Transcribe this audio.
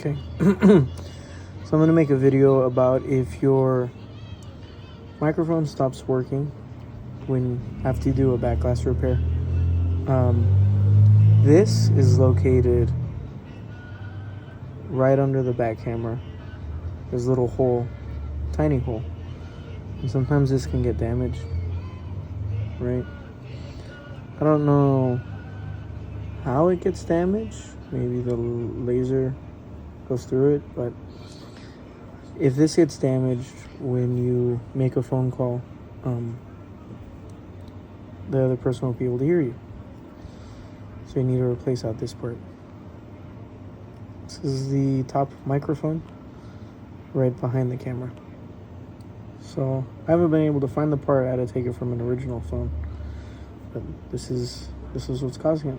Okay, so I'm going to make a video about if your microphone stops working when after you do a back glass repair. This is located right under the back camera. There's a little hole, tiny hole, and sometimes this can get damaged, right? I don't know how it gets damaged. Maybe the laser goes through it, but if this gets damaged when you make a phone call, the other person won't be able to hear you. So you need to replace out this part. This is the top microphone right behind the camera. So I haven't been able to find the part. I had to take it from an original phone, but this is what's causing it.